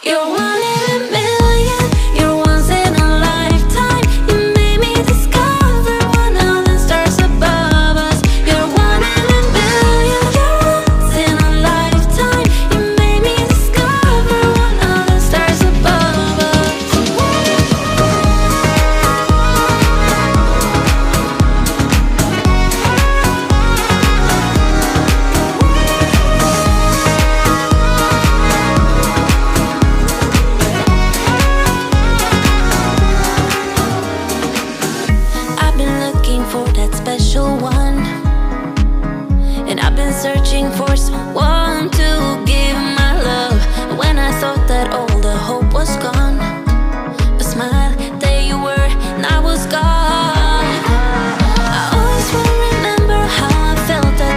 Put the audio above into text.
You're one in a million, you're once in a lifetime. You made me discover one of the stars above us. You're one in a million, you're once in a lifetime. You made me discover one of the stars above us. I've been looking for that special one, and I've been searching for some